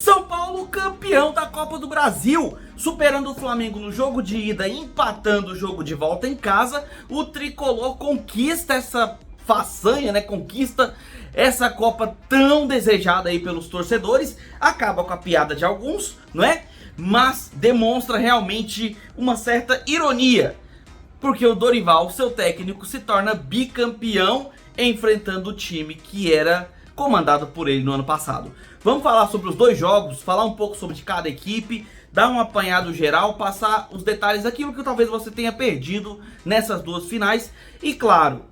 São Paulo campeão da Copa do Brasil, superando o Flamengo no jogo de ida e empatando o jogo de volta em casa. O tricolor conquista essa façanha, né? Conquista essa Copa tão desejada aí pelos torcedores. Acaba com a piada de alguns, não é? Mas demonstra realmente uma certa ironia, porque o Dorival, seu técnico, se torna bicampeão enfrentando o time que era comandado por ele no ano passado. Vamos falar sobre os dois jogos, falar um pouco sobre cada equipe, dar um apanhado geral, passar os detalhes daquilo que talvez você tenha perdido nessas duas finais. E claro,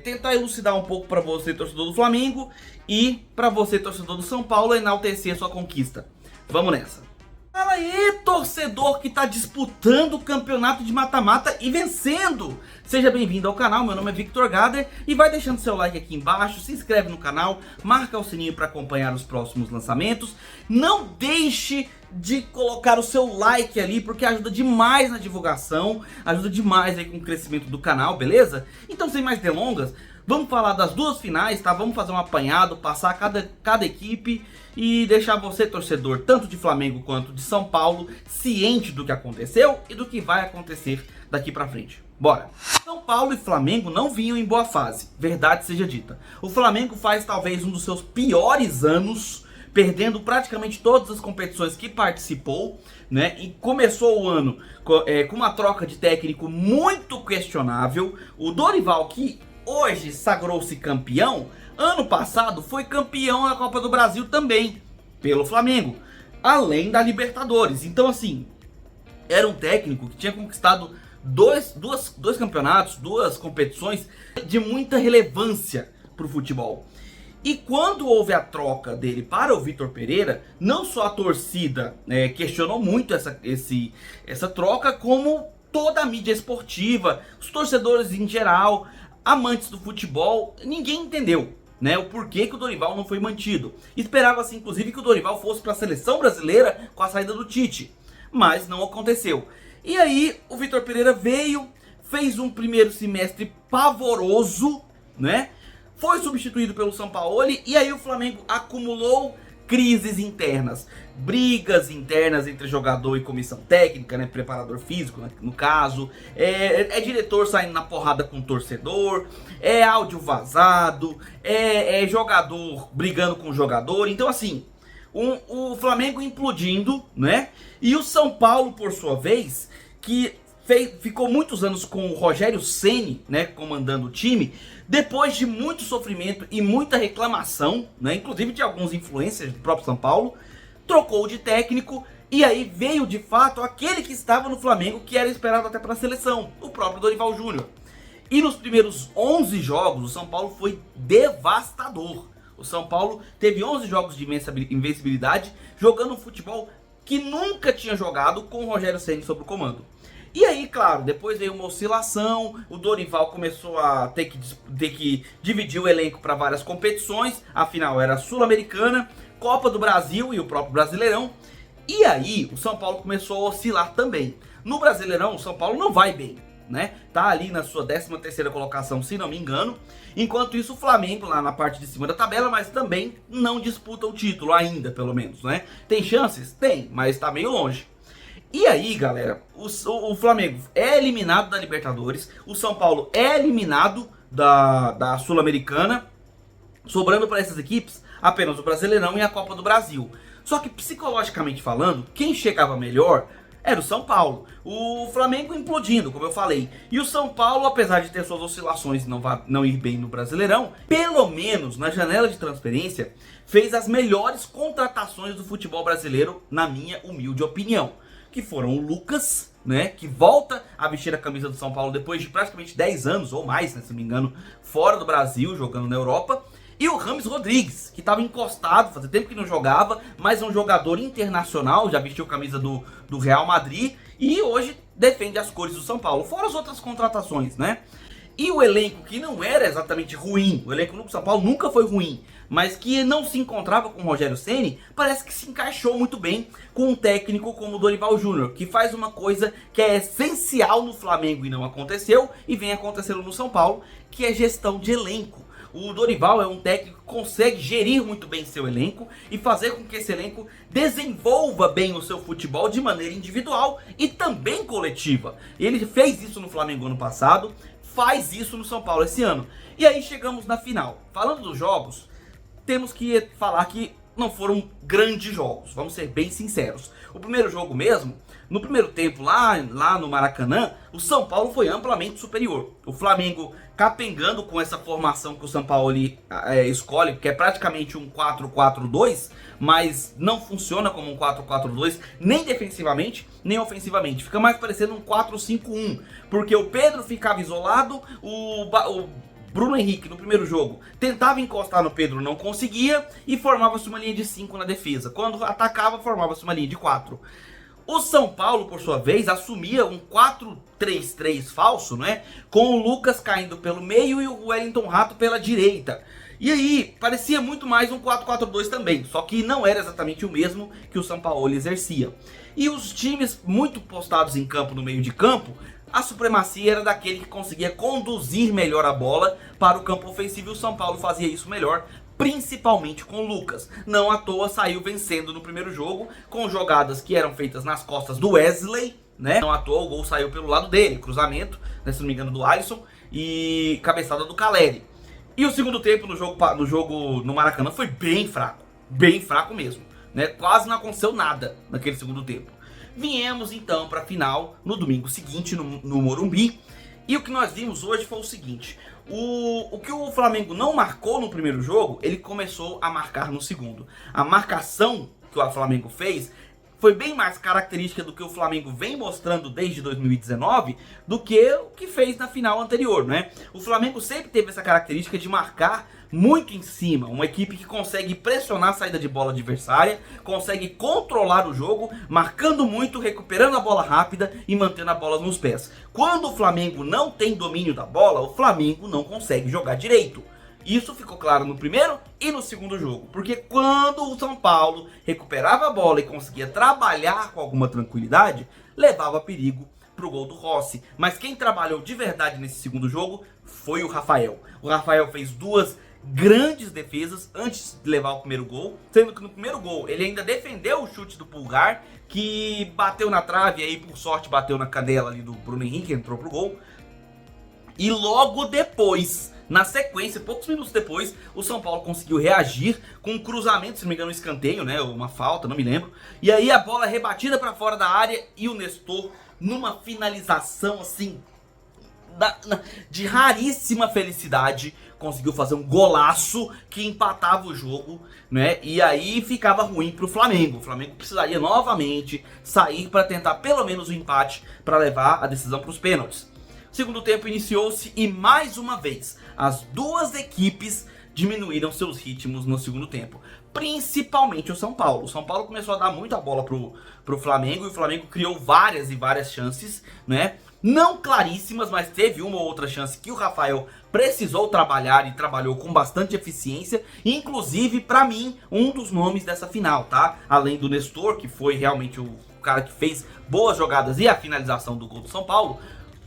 tentar elucidar um pouco para você, torcedor do Flamengo, e para você, torcedor do São Paulo, enaltecer a sua conquista. Vamos nessa. Fala aí, torcedor que está disputando o campeonato de mata-mata e vencendo! Seja bem-vindo ao canal, meu nome é Victor Gader e vai deixando seu like aqui embaixo, se inscreve no canal, marca o sininho para acompanhar os próximos lançamentos. Não deixe de colocar o seu like ali, porque ajuda demais na divulgação, ajuda demais aí com o crescimento do canal, beleza? Então, sem mais delongas, vamos falar das duas finais, tá? Vamos fazer um apanhado, passar cada equipe e deixar você, torcedor, tanto de Flamengo quanto de São Paulo, ciente do que aconteceu e do que vai acontecer daqui pra frente. Bora! São Paulo e Flamengo não vinham em boa fase, verdade seja dita. O Flamengo faz talvez um dos seus piores anos, perdendo praticamente todas as competições que participou, né? E começou o ano com uma troca de técnico muito questionável. O Dorival, que hoje sagrou-se campeão, ano passado foi campeão da Copa do Brasil também, pelo Flamengo, além da Libertadores. Então assim, era um técnico que tinha conquistado dois campeonatos, duas competições de muita relevância para o futebol. E quando houve a troca dele para o Vitor Pereira, não só a torcida questionou muito essa troca, como toda a mídia esportiva, os torcedores em geral, amantes do futebol, ninguém entendeu, né, o porquê que o Dorival não foi mantido. Esperava-se inclusive que o Dorival fosse para a seleção brasileira com a saída do Tite, mas não aconteceu. E aí o Vitor Pereira veio, fez um primeiro semestre pavoroso, né? Foi substituído pelo Sampaoli e aí o Flamengo acumulou crises internas, brigas internas entre jogador e comissão técnica, né, preparador físico, né, no caso, diretor saindo na porrada com o torcedor, áudio vazado, jogador brigando com o jogador. Então assim, o Flamengo implodindo, né, e o São Paulo, por sua vez, que ficou muitos anos com o Rogério Ceni, né, comandando o time, depois de muito sofrimento e muita reclamação, né, inclusive de alguns influencers do próprio São Paulo, trocou de técnico e aí veio de fato aquele que estava no Flamengo, que era esperado até para a seleção, o próprio Dorival Júnior. E nos primeiros 11 jogos o São Paulo foi devastador. O São Paulo teve 11 jogos de invencibilidade, jogando um futebol que nunca tinha jogado com o Rogério Ceni sob o comando. E aí, claro, depois veio uma oscilação, o Dorival começou a ter que dividir o elenco para várias competições, afinal era Sul-Americana, Copa do Brasil e o próprio Brasileirão. E aí o São Paulo começou a oscilar também. No Brasileirão o São Paulo não vai bem, né? Tá ali na sua 13ª colocação, se não me engano. Enquanto isso o Flamengo lá na parte de cima da tabela, mas também não disputa o título ainda, pelo menos, né? Tem chances? Tem, mas tá meio longe. E aí, galera, o Flamengo é eliminado da Libertadores, o São Paulo é eliminado da Sul-Americana, sobrando para essas equipes apenas o Brasileirão e a Copa do Brasil. Só que psicologicamente falando, quem chegava melhor era o São Paulo. O Flamengo implodindo, como eu falei. E o São Paulo, apesar de ter suas oscilações e não ir bem no Brasileirão, pelo menos na janela de transferência, fez as melhores contratações do futebol brasileiro, na minha humilde opinião. Que foram o Lucas, né, que volta a vestir a camisa do São Paulo depois de praticamente 10 anos ou mais, né, se não me engano, fora do Brasil, jogando na Europa. E o Rames Rodrigues, que estava encostado, fazia tempo que não jogava, mas é um jogador internacional, já vestiu a camisa do Real Madrid e hoje defende as cores do São Paulo, fora as outras contratações, né? E o elenco, que não era exatamente ruim, o elenco do São Paulo nunca foi ruim, mas que não se encontrava com o Rogério Ceni, parece que se encaixou muito bem com um técnico como o Dorival Júnior, que faz uma coisa que é essencial no Flamengo e não aconteceu, e vem acontecendo no São Paulo, que é gestão de elenco. O Dorival é um técnico que consegue gerir muito bem seu elenco e fazer com que esse elenco desenvolva bem o seu futebol de maneira individual e também coletiva. Ele fez isso no Flamengo ano passado, faz isso no São Paulo esse ano. E aí chegamos na final. Falando dos jogos, temos que falar que não foram grandes jogos, vamos ser bem sinceros. O primeiro jogo mesmo, no primeiro tempo lá no Maracanã, o São Paulo foi amplamente superior. O Flamengo capengando com essa formação que o São Paulo escolhe, que é praticamente um 4-4-2, mas não funciona como um 4-4-2, nem defensivamente, nem ofensivamente. Fica mais parecendo um 4-5-1, porque o Pedro ficava isolado, o Bruno Henrique, no primeiro jogo, tentava encostar no Pedro, não conseguia, e formava-se uma linha de 5 na defesa. Quando atacava, formava-se uma linha de 4. O São Paulo, por sua vez, assumia um 4-3-3 falso, né? Com o Lucas caindo pelo meio e o Wellington Rato pela direita. E aí, parecia muito mais um 4-4-2 também, só que não era exatamente o mesmo que o São Paulo exercia. E os times muito postados em campo, no meio de campo, a supremacia era daquele que conseguia conduzir melhor a bola para o campo ofensivo, e o São Paulo fazia isso melhor, principalmente com o Lucas. Não à toa saiu vencendo no primeiro jogo, com jogadas que eram feitas nas costas do Wesley, né? Não à toa o gol saiu pelo lado dele, cruzamento, né, se não me engano, do Alisson, e cabeçada do Caleri. E o segundo tempo no jogo no Maracanã foi bem fraco mesmo, né? Quase não aconteceu nada naquele segundo tempo. Viemos então para a final no domingo seguinte no Morumbi, e o que nós vimos hoje foi o seguinte: o que o Flamengo não marcou no primeiro jogo, ele começou a marcar no segundo. A marcação que o Flamengo fez foi bem mais característica do que o Flamengo vem mostrando desde 2019 do que o que fez na final anterior, né? O Flamengo sempre teve essa característica de marcar muito em cima, uma equipe que consegue pressionar a saída de bola adversária, consegue controlar o jogo, marcando muito, recuperando a bola rápida e mantendo a bola nos pés. Quando o Flamengo não tem domínio da bola, o Flamengo não consegue jogar direito. Isso ficou claro no primeiro e no segundo jogo, porque quando o São Paulo recuperava a bola e conseguia trabalhar com alguma tranquilidade, levava perigo pro gol do Rossi. Mas quem trabalhou de verdade nesse segundo jogo foi o Rafael. O Rafael fez duas grandes defesas antes de levar o primeiro gol, sendo que no primeiro gol ele ainda defendeu o chute do Pulgar, que bateu na trave e aí por sorte bateu na canela ali do Bruno Henrique, entrou pro gol. E logo depois, na sequência, poucos minutos depois, o São Paulo conseguiu reagir com um cruzamento, se não me engano, um escanteio, né, uma falta, não me lembro. E aí a bola rebatida para fora da área e o Nestor, numa finalização assim de raríssima felicidade, conseguiu fazer um golaço que empatava o jogo, né? E aí ficava ruim pro Flamengo. O Flamengo precisaria novamente sair para tentar pelo menos o empate para levar a decisão para os pênaltis. Segundo tempo iniciou-se e mais uma vez as duas equipes diminuíram seus ritmos no segundo tempo, principalmente o São Paulo. O São Paulo começou a dar muita bola pro Flamengo, e o Flamengo criou várias e várias chances, né? Não claríssimas, mas teve uma ou outra chance que o Rafael precisou trabalhar e trabalhou com bastante eficiência. Inclusive, pra mim, um dos nomes dessa final, tá? Além do Nestor, que foi realmente o cara que fez boas jogadas e a finalização do gol do São Paulo,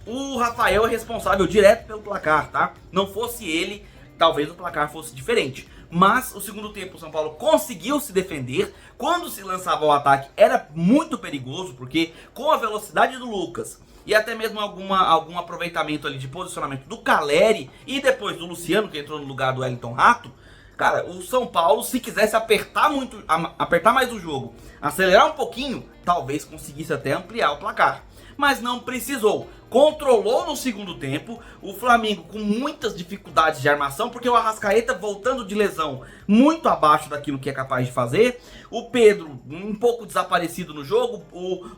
o Rafael é responsável direto pelo placar, tá? Não fosse ele, talvez o placar fosse diferente. Mas o segundo tempo o São Paulo conseguiu se defender. Quando se lançava ao ataque era muito perigoso, porque com a velocidade do Lucas e até mesmo algum aproveitamento ali de posicionamento do Caleri e depois do Luciano, que entrou no lugar do Wellington Rato, cara, o São Paulo, se quisesse apertar mais o jogo, acelerar um pouquinho, talvez conseguisse até ampliar o placar. Mas não precisou. Controlou no segundo tempo, o Flamengo com muitas dificuldades de armação, porque o Arrascaeta voltando de lesão muito abaixo daquilo que é capaz de fazer, o Pedro um pouco desaparecido no jogo,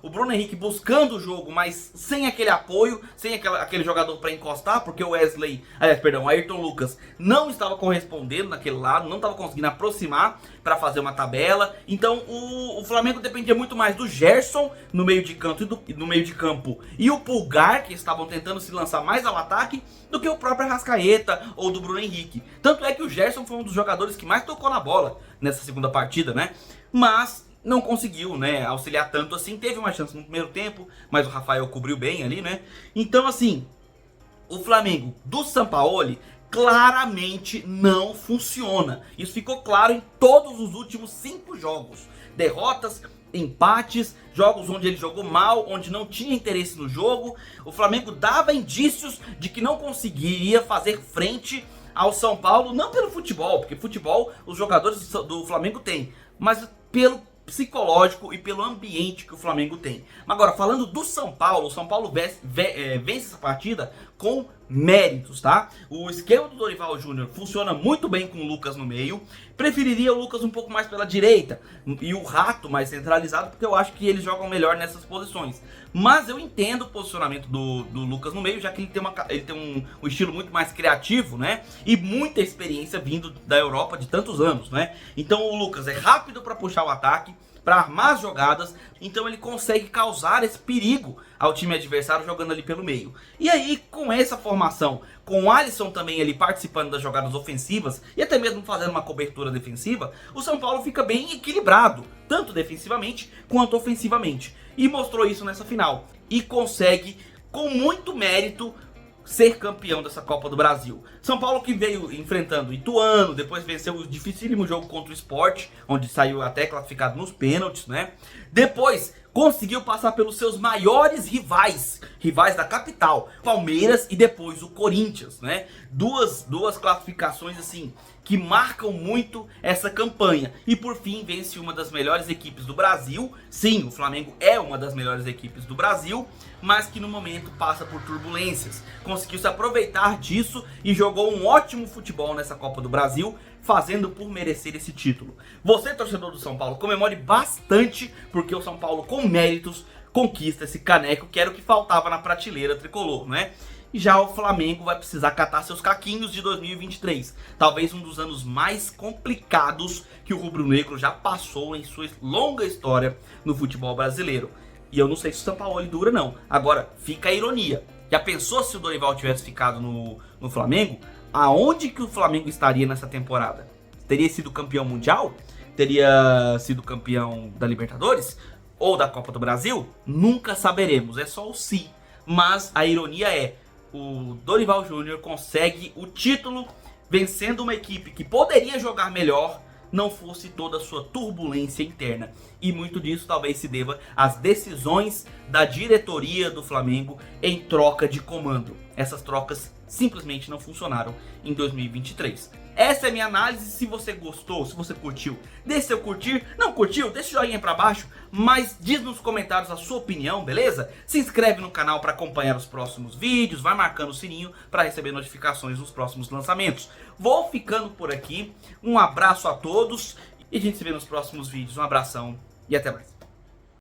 o Bruno Henrique buscando o jogo, mas sem aquele apoio, sem aquele jogador para encostar, porque o Ayrton Lucas não estava correspondendo naquele lado, não estava conseguindo aproximar para fazer uma tabela. Então o Flamengo dependia muito mais do Gerson no meio de campo e o Pulgar, que estavam tentando se lançar mais ao ataque, do que o próprio Arrascaeta ou do Bruno Henrique. Tanto é que o Gerson foi um dos jogadores que mais tocou na bola nessa segunda partida, né? Mas não conseguiu, né, auxiliar tanto assim. Teve uma chance no primeiro tempo, mas o Rafael cobriu bem ali, né? Então, assim, o Flamengo do Sampaoli claramente não funciona. Isso ficou claro em todos os últimos 5 jogos. Derrotas, empates, jogos onde ele jogou mal, onde não tinha interesse no jogo. O Flamengo dava indícios de que não conseguiria fazer frente ao São Paulo, não pelo futebol, porque futebol os jogadores do Flamengo têm, mas pelo psicológico e pelo ambiente que o Flamengo tem. Mas agora, falando do São Paulo, o São Paulo vence essa partida com méritos, tá? O esquema do Dorival Júnior funciona muito bem com o Lucas no meio. Preferiria o Lucas um pouco mais pela direita e o Rato mais centralizado, porque eu acho que eles jogam melhor nessas posições. Mas eu entendo o posicionamento do Lucas no meio, já que ele tem um estilo muito mais criativo, né? E muita experiência vindo da Europa de tantos anos, né? Então o Lucas é rápido para puxar o ataque, para armar as jogadas, então ele consegue causar esse perigo ao time adversário jogando ali pelo meio. E aí, com essa formação, com o Alisson também ali participando das jogadas ofensivas e até mesmo fazendo uma cobertura defensiva, o São Paulo fica bem equilibrado, tanto defensivamente quanto ofensivamente. E mostrou isso nessa final. E consegue, com muito mérito, ser campeão dessa Copa do Brasil. São Paulo que veio enfrentando Ituano, depois venceu o dificílimo jogo contra o Sport, onde saiu até classificado nos pênaltis, né? Depois conseguiu passar pelos seus maiores rivais da capital, Palmeiras e depois o Corinthians, né? Duas classificações assim que marcam muito essa campanha. E por fim vence uma das melhores equipes do Brasil. Sim, o Flamengo é uma das melhores equipes do Brasil, mas que no momento passa por turbulências. Conseguiu se aproveitar disso e jogou um ótimo futebol nessa Copa do Brasil, fazendo por merecer esse título. Você, torcedor do São Paulo, comemore bastante, porque o São Paulo, com méritos, conquista esse caneco, que era o que faltava na prateleira tricolor, né? E já o Flamengo vai precisar catar seus caquinhos de 2023. Talvez um dos anos mais complicados que o rubro-negro já passou em sua longa história no futebol brasileiro. E eu não sei se o São Paulo dura não. Agora, fica a ironia. Já pensou se o Dorival tivesse ficado no Flamengo? Aonde que o Flamengo estaria nessa temporada? Teria sido campeão mundial? Teria sido campeão da Libertadores? Ou da Copa do Brasil? Nunca saberemos, é só o se. Mas a ironia é, o Dorival Júnior consegue o título vencendo uma equipe que poderia jogar melhor, não fosse toda a sua turbulência interna. E muito disso talvez se deva às decisões da diretoria do Flamengo em troca de comando. Essas trocas simplesmente não funcionaram em 2023. Essa é a minha análise. Se você gostou, se você curtiu, deixe seu curtir. Não curtiu? Deixa o joinha pra baixo, mas diz nos comentários a sua opinião, beleza? Se inscreve no canal para acompanhar os próximos vídeos, vai marcando o sininho para receber notificações dos próximos lançamentos. Vou ficando por aqui, um abraço a todos e a gente se vê nos próximos vídeos. Um abração e até mais.